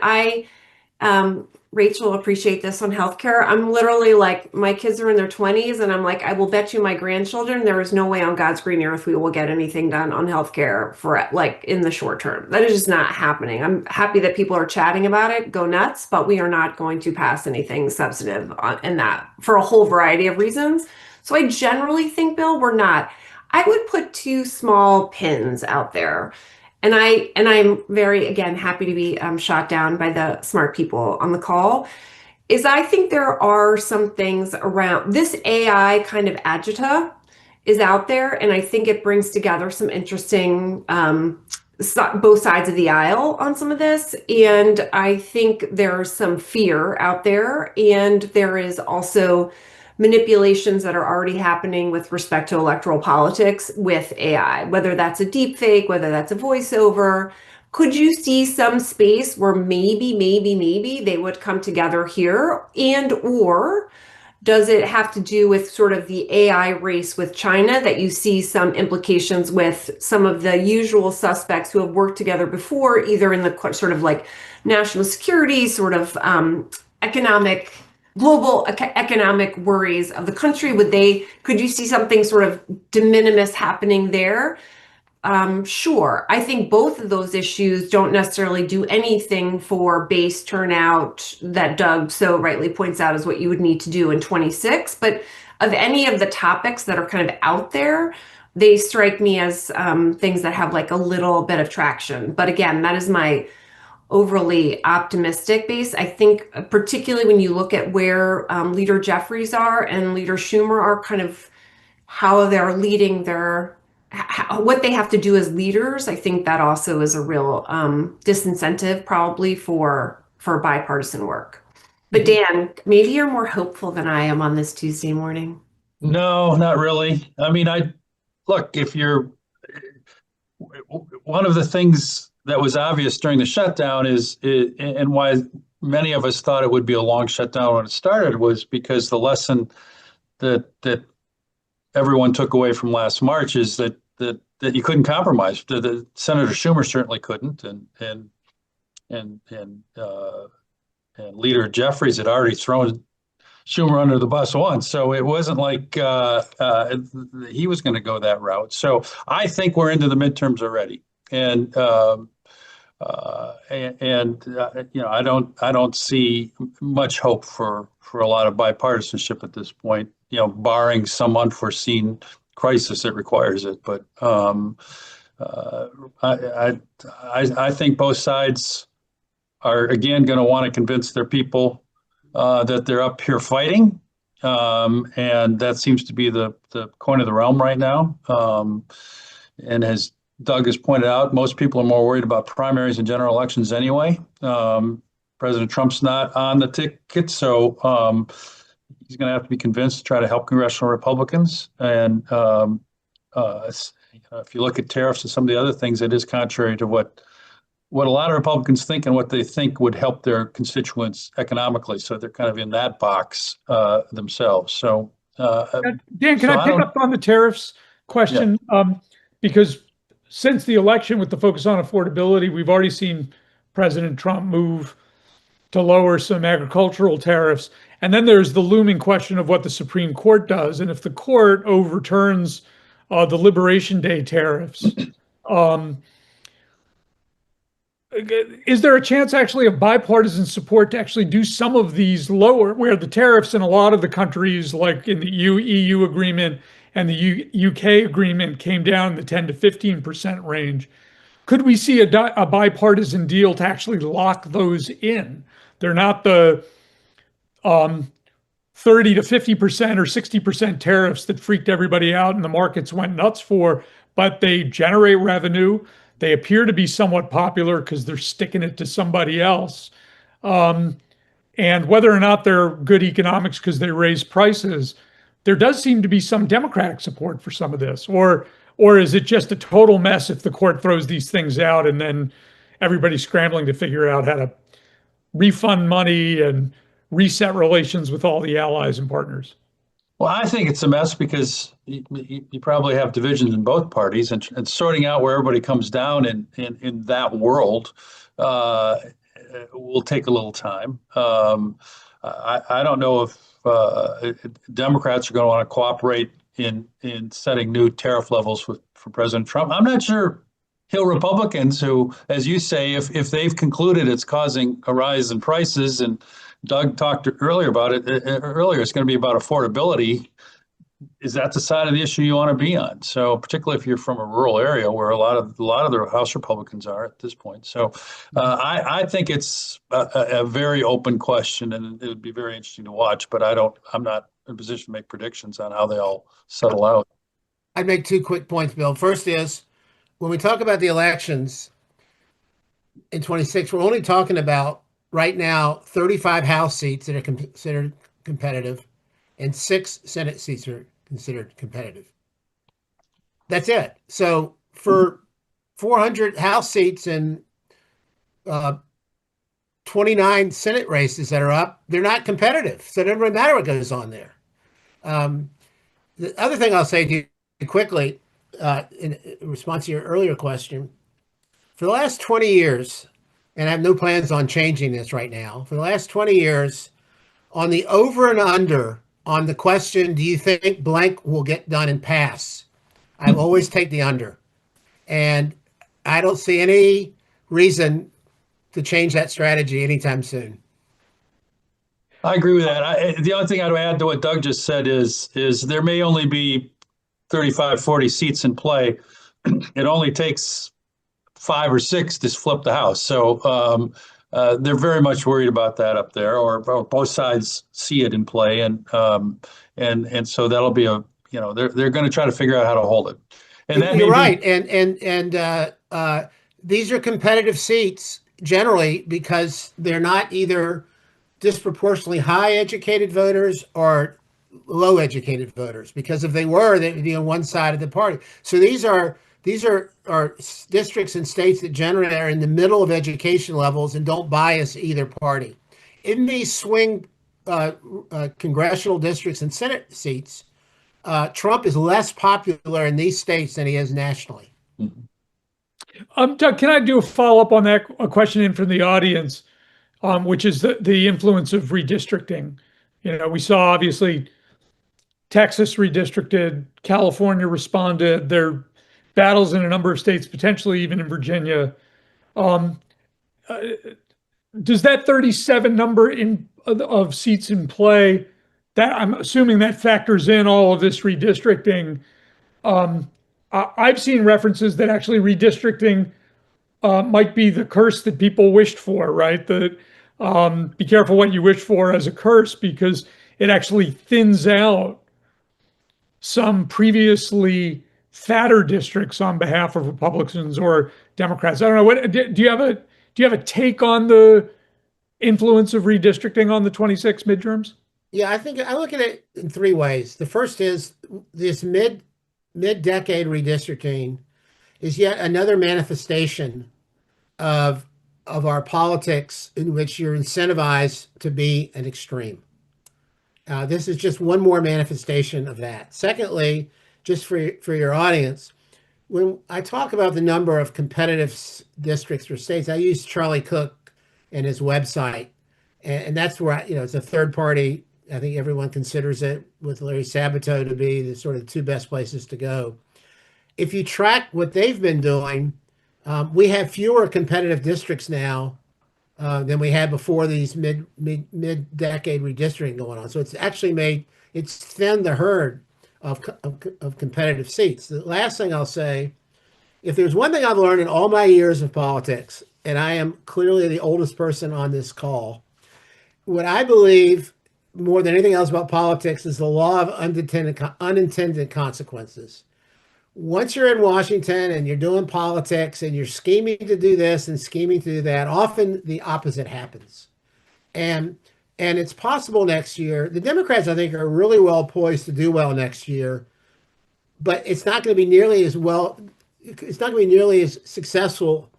Rachel will appreciate this on healthcare. I'm literally like, my kids are in their 20s, and I'm like, I will bet you my grandchildren there is no way on God's green earth we will get anything done on healthcare for like in the short term. That is just not happening. I'm happy that people are chatting about it, go nuts, but we are not going to pass anything substantive in that for a whole variety of reasons. So I generally think, Bill, we're not. I would put two small pins out there. And I'm very, again, happy to be shot down by the smart people on the call, is I think there are some things around this AI kind of agita is out there. And I think it brings together some interesting, both sides of the aisle on some of this. And I think there's some fear out there. And there is also manipulations that are already happening with respect to electoral politics with AI, whether that's a deep fake, whether that's a voiceover. Could you see some space where maybe they would come together here? And or does it have to do with sort of the AI race with China, that you see some implications with some of the usual suspects who have worked together before, either in the sort of like national security, sort of global economic worries of the country? Could you see something sort of de minimis happening there? Sure. I think both of those issues don't necessarily do anything for base turnout that Doug so rightly points out is what you would need to do in 26. But of any of the topics that are kind of out there, they strike me as things that have like a little bit of traction. But again, that is my overly optimistic base. I think particularly when you look at where Leader Jeffries are and Leader Schumer are, kind of how they're leading what they have to do as leaders, I think that also is a real disincentive probably for bipartisan work. But Dan, maybe you're more hopeful than I am on this Tuesday morning. No, not really. I mean, look, one of the things that was obvious during the shutdown and why many of us thought it would be a long shutdown when it started, was because the lesson that everyone took away from last March is that you couldn't compromise. The Senator Schumer certainly couldn't, and Leader Jeffries had already thrown Schumer under the bus once, so it wasn't like he was going to go that route. So I think we're into the midterms already, and you know, I don't see much hope for a lot of bipartisanship at this point. You know, barring some unforeseen crisis that requires it. But I think both sides are again going to want to convince their people that they're up here fighting, and that seems to be the coin of the realm right now. And as Doug has pointed out, most people are more worried about primaries and general elections anyway. President Trump's not on the ticket, so he's going to have to be convinced to try to help congressional Republicans. And if you look at tariffs and some of the other things, it is contrary to what a lot of Republicans think and what they think would help their constituents economically. So they're kind of in that box themselves. So Dan, can I pick up on the tariffs question? Yeah. Because since the election, with the focus on affordability, we've already seen President Trump move to lower some agricultural tariffs. And then there's the looming question of what the Supreme Court does. And if the court overturns the Liberation Day tariffs, um, is there a chance actually of bipartisan support to actually do some of these lower, where the tariffs in a lot of the countries, like in the EU agreement and the UK agreement, came down in the 10 to 15% range? Could we see a bipartisan deal to actually lock those in? They're not the 30 to 50% or 60% tariffs that freaked everybody out and the markets went nuts for, but they generate revenue. They appear to be somewhat popular because they're sticking it to somebody else. And whether or not they're good economics because they raise prices, there does seem to be some Democratic support for some of this. Or is it just a total mess if the court throws these things out and then everybody's scrambling to figure out how to refund money and reset relations with all the allies and partners? Well, I think it's a mess because you probably have divisions in both parties, and sorting out where everybody comes down in that world will take a little time. I don't know if Democrats are going to want to cooperate in setting new tariff levels for President Trump. I'm not sure Hill Republicans who, as you say, if they've concluded it's causing a rise in prices, and Doug talked earlier about it, it's going to be about affordability. Is that the side of the issue you want to be on? So particularly if you're from a rural area where a lot of the House Republicans are at this point. So I think it's a very open question, and it would be very interesting to watch. But I'm not in a position to make predictions on how they all settle out. I'd make 2 quick points, Bill. First is, when we talk about the elections in 26, we're only talking about right now 35 House seats that are considered competitive, and 6 Senate seats are considered competitive. That's it. So for 400 House seats and 29 Senate races that are up, they're not competitive. So it doesn't really matter what goes on there. The other thing I'll say to you quickly, in response to your earlier question, for the last 20 years, and I have no plans on changing this right now, for the last 20 years, on the over and under, on the question, do you think blank will get done and pass? I always take the under. And I don't see any reason to change that strategy anytime soon. I agree with that. The only thing I'd add to what Doug just said is there may only be 35, 40 seats in play. It only takes 5 or 6 to flip the House. So they're very much worried about that up there, or both sides see it in play, and so that'll be they're going to try to figure out how to hold it. And that you're right, and these are competitive seats generally because they're not either disproportionately high educated voters or low educated voters, because if they were, they'd be on one side of the party. So these are districts and states that generally are in the middle of education levels and don't bias either party. In these swing congressional districts and Senate seats, Trump is less popular in these states than he is nationally. Doug, can I do a follow-up on that? A question in from the audience, which is the influence of redistricting. We saw obviously Texas redistricted, California responded. There are battles in a number of states, potentially even in Virginia. Does that 37 number of seats in play, that I'm assuming that factors in all of this redistricting? I've seen references that actually redistricting might be the curse that people wished for, right? That be careful what you wish for as a curse, because it actually thins out some previously fatter districts on behalf of Republicans or Democrats. I don't know. What do you have a take on the influence of redistricting on the 26 midterms? Yeah, I think I look at it in 3 ways. The first is this mid-decade redistricting is yet another manifestation of our politics in which you're incentivized to be an extreme. This is just one more manifestation of that. Secondly, just for your audience, when I talk about the number of competitive districts or states, I use Charlie Cook and his website. And that's where it's a third party. I think everyone considers it with Larry Sabato to be the sort of two best places to go. If you track what they've been doing, we have fewer competitive districts now than we had before these mid-decade redistricting going on. So it's thinned the herd of competitive seats. The last thing I'll say, if there's one thing I've learned in all my years of politics, and I am clearly the oldest person on this call, what I believe more than anything else about politics is the law of unintended consequences. Once you're in Washington and you're doing politics and you're scheming to do this and scheming to do that, often the opposite happens. And it's possible next year. The Democrats, I think, are really well poised to do well next year, but it's not going to be nearly as well. It's not going to be nearly as successful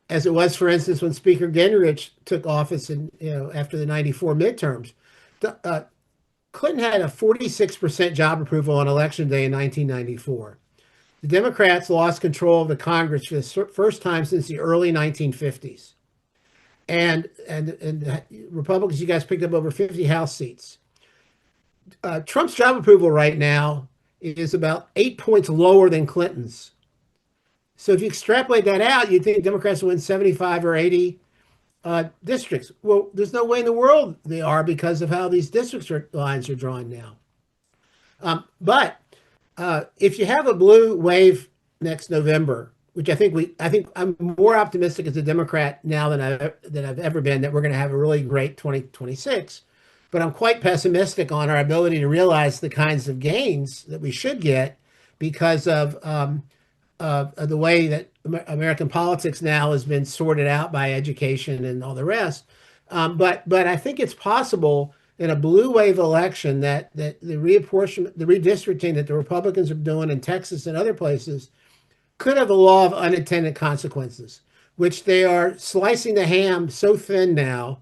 as it was, for instance, when Speaker Gingrich took office after the '94 midterms. Clinton had a 46% job approval on election day in 1994. The Democrats lost control of the Congress for the first time since the early 1950s. And Republicans, you guys picked up over 50 House seats. Trump's job approval right now is about 8 points lower than Clinton's. So if you extrapolate that out, you'd think Democrats will win 75 or 80 districts. Well, there's no way in the world they are because of how these lines are drawn now. But if you have a blue wave next November, which I think I'm more optimistic as a Democrat now than I've ever been that we're going to have a really great 2026. But I'm quite pessimistic on our ability to realize the kinds of gains that we should get because of the way that American politics now has been sorted out by education and all the rest. But I think it's possible in a blue wave election that the redistricting that the Republicans are doing in Texas and other places could have a law of unintended consequences, which they are slicing the ham so thin now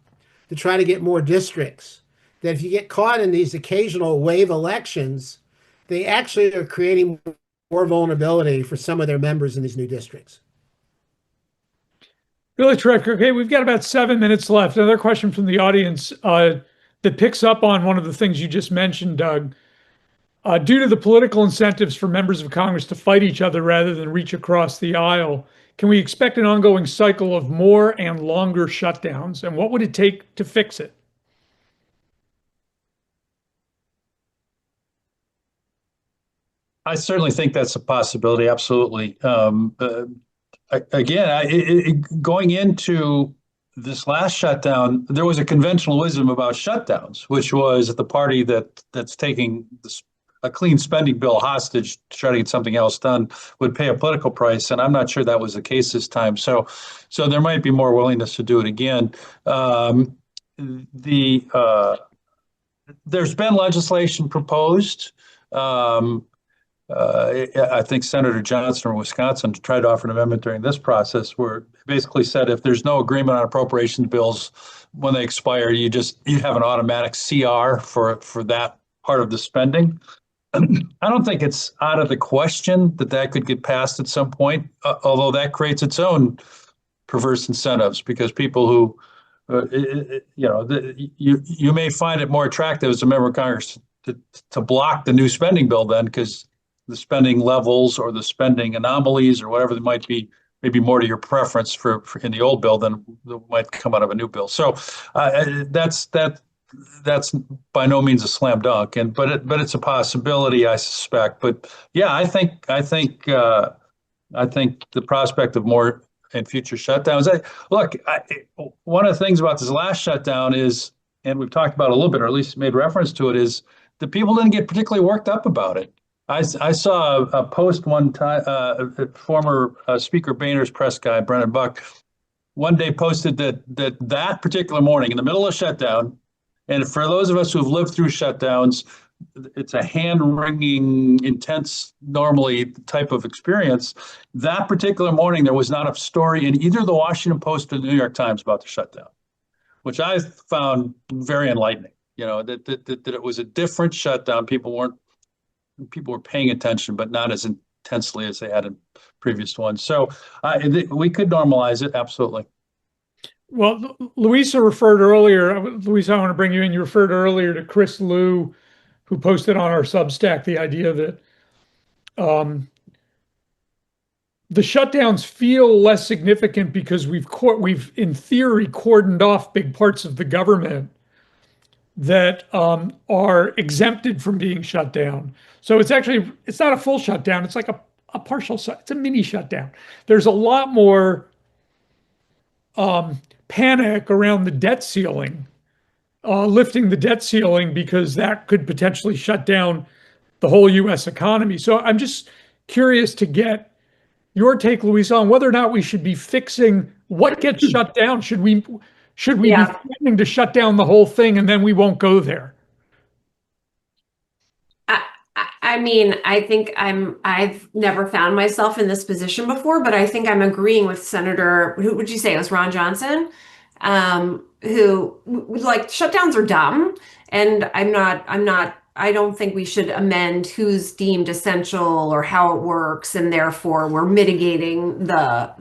to try to get more districts that if you get caught in these occasional wave elections, they actually are creating more vulnerability for some of their members in these new districts. Really terrific. Okay, we've got about 7 minutes left. Another question from the audience that picks up on one of the things you just mentioned, Doug. Due to the political incentives for members of Congress to fight each other rather than reach across the aisle, can we expect an ongoing cycle of more and longer shutdowns? And what would it take to fix it? I certainly think that's a possibility. Absolutely. Going into this last shutdown, there was a conventional wisdom about shutdowns, which was the party that's taking a clean spending bill hostage to try to get something else done would pay a political price, and I'm not sure that was the case this time. So there might be more willingness to do it again. There's been legislation proposed. I think Senator Johnson from Wisconsin tried to offer an amendment during this process where it basically said if there's no agreement on appropriations bills when they expire, you have an automatic CR for that part of the spending. I don't think it's out of the question that could get passed at some point, although that creates its own perverse incentives because people who, you may find it more attractive as a member of Congress to block the new spending bill then because the spending levels or the spending anomalies or whatever they might be, maybe more to your preference for in the old bill than might come out of a new bill. So that's by no means a slam dunk, but it's a possibility, I suspect. But yeah, I think the prospect of more and future shutdowns. One of the things about this last shutdown is, and we've talked about it a little bit, or at least made reference to it, is the people didn't get particularly worked up about it. I saw a post one time, former Speaker Boehner's press guy, Brennan Buck, one day posted that particular morning in the middle of shutdown, and for those of us who've lived through shutdowns, it's a hand-wringing, intense, normally type of experience. That particular morning, there was not a story in either the Washington Post or the New York Times about the shutdown, which I found very enlightening. That it was a different shutdown. People were paying attention, but not as intensely as they had in previous ones. So we could normalize it, absolutely. Well, Louisa referred earlier, Louisa, I want to bring you in. You referred earlier to Chris Liu, who posted on our Substack the idea that um, the shutdowns feel less significant because we've in theory cordoned off big parts of the government that are exempted from being shut down. So it's not a full shutdown. It's like a partial it's a mini shutdown. There's a lot more panic around the debt ceiling, lifting the debt ceiling, because that could potentially shut down the whole US economy. So I'm just curious to get your take, Louise, on whether or not we should be fixing what gets shut down. Should we be threatening to shut down the whole thing and then we won't go there? I mean, I think I've never found myself in this position before, but I think I'm agreeing with Senator, who would you say it was, Ron Johnson, who like shutdowns are dumb. And I don't think we should amend who's deemed essential or how it works, and therefore we're mitigating the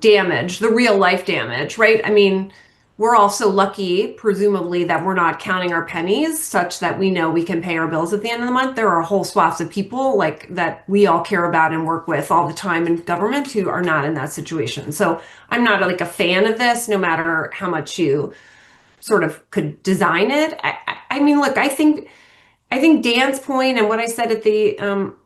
damage, the real life damage, right? I mean, we're also lucky, presumably, that we're not counting our pennies such that we know we can pay our bills at the end of the month. There are whole swaths of people like that we all care about and work with all the time in government who are not in that situation. So I'm not like a fan of this, no matter how much you sort of could design it. I mean, look, I think Dan's point and what I said at the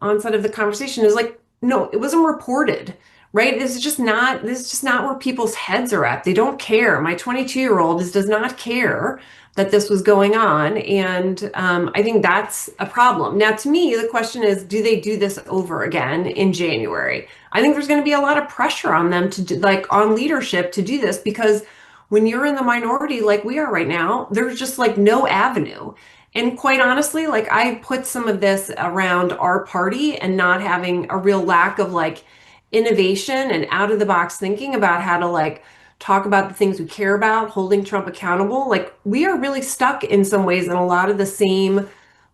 onset of the conversation is like, no, it wasn't reported, right? This is just not where people's heads are at. They don't care. My 22-year-old does not care that this was going on. And I think that's a problem. Now, to me, the question is, do they do this over again in January? I think there's going to be a lot of pressure on them to do, like on leadership to do this, because when you're in the minority like we are right now, there's just like no avenue. And quite honestly, like I put some of this around our party and not having a real lack of like innovation and out of the box thinking about how to like talk about the things we care about, holding Trump accountable. Like we are really stuck in some ways in a lot of the same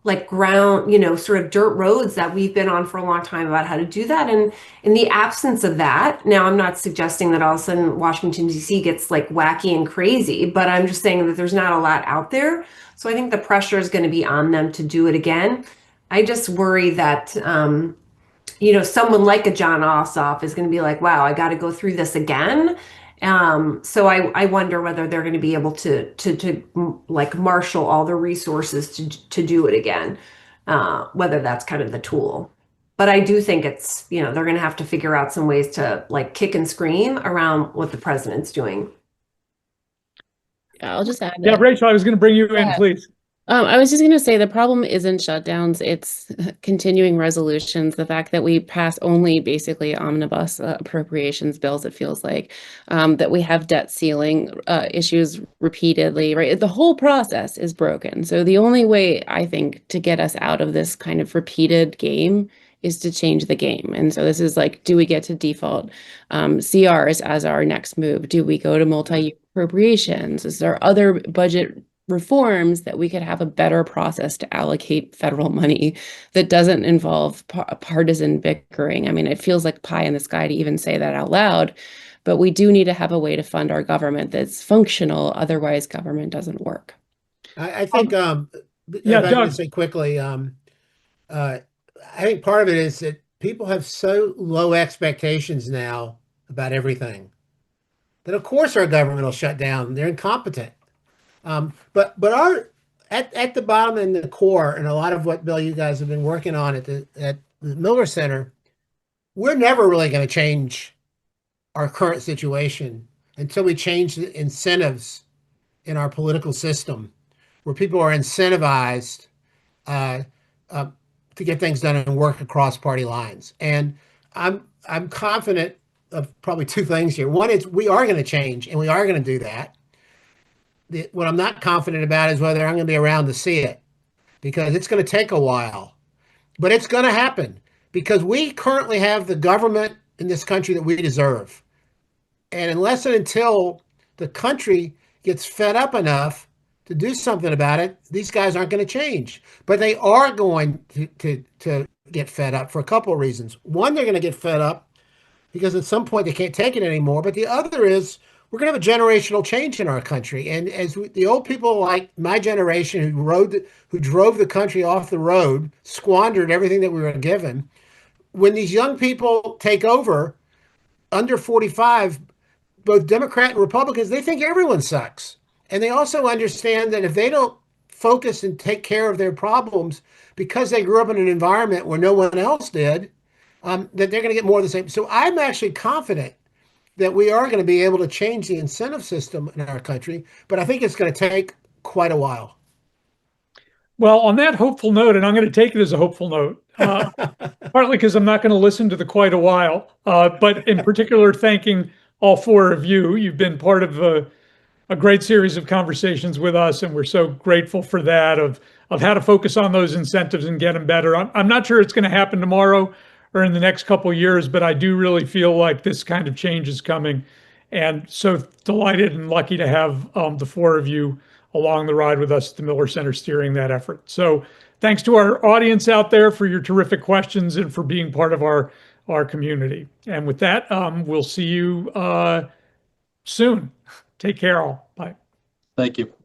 like ground, sort of dirt roads that we've been on for a long time about how to do that. And in the absence of that, now I'm not suggesting that all of a sudden Washington, D.C. gets like wacky and crazy, but I'm just saying that there's not a lot out there. So I think the pressure is going to be on them to do it again. I just worry that, someone like a John Ossoff is going to be like, wow, I got to go through this again. So I wonder whether they're going to be able to like marshal all the resources to do it again, whether that's kind of the tool. But I do think it's, they're going to have to figure out some ways to like kick and scream around what the president's doing. I'll just add Yeah, that. Rachel, I was going to bring you in, please. I was just going to say the problem isn't shutdowns, it's continuing resolutions. The fact that we pass only basically omnibus appropriations bills, it feels like, that we have debt ceiling issues repeatedly, right? The whole process is broken. So the only way, I think, to get us out of this kind of repeated game is to change the game. And so this is like, do we get to default CRs as our next move? Do we go to multi-year appropriations? Is there other budget reforms that we could have a better process to allocate federal money that doesn't involve partisan bickering? I mean, it feels like pie in the sky to even say that out loud, but we do need to have a way to fund our government that's functional. Otherwise, government doesn't work. I think, yeah, if I Doug. can say quickly, I think part of it is that people have so low expectations now about everything that, of course, our government will shut down. They're incompetent. But our at the bottom and the core, and a lot of what, Bill, you guys have been working on at the Miller Center, we're never really going to change our current situation until we change the incentives in our political system, where people are incentivized to get things done and work across party lines. And I'm confident of probably two things here. One is we are going to change, and we are going to do that. What I'm not confident about is whether I'm going to be around to see it, because it's going to take a while, but it's going to happen because we currently have the government in this country that we deserve. And unless and until the country gets fed up enough to do something about it, these guys aren't going to change. But they are going to get fed up for a couple of reasons. One, they're going to get fed up because at some point they can't take it anymore. But the other is we're going to have a generational change in our country. And as the old people like my generation who drove the country off the road, squandered everything that we were given, when these young people take over under 45, both Democrat and Republicans, they think everyone sucks. And they also understand that if they don't focus and take care of their problems because they grew up in an environment where no one else did, that they're going to get more of the same. So I'm actually confident that we are going to be able to change the incentive system in our country, but I think it's going to take quite a while. Well, on that hopeful note, and I'm going to take it as a hopeful note, partly because I'm not going to listen to the quite a while, but in particular, thanking all four of you. You've been part of a great series of conversations with us, and we're so grateful for that, of how to focus on those incentives and get them better. I'm not sure it's going to happen tomorrow or in the next couple of years, but I do really feel like this kind of change is coming. And so delighted and lucky to have the four of you along the ride with us at the Miller Center steering that effort. So thanks to our audience out there for your terrific questions and for being part of our community. And with that, we'll see you soon. Take care all. Bye. Thank you.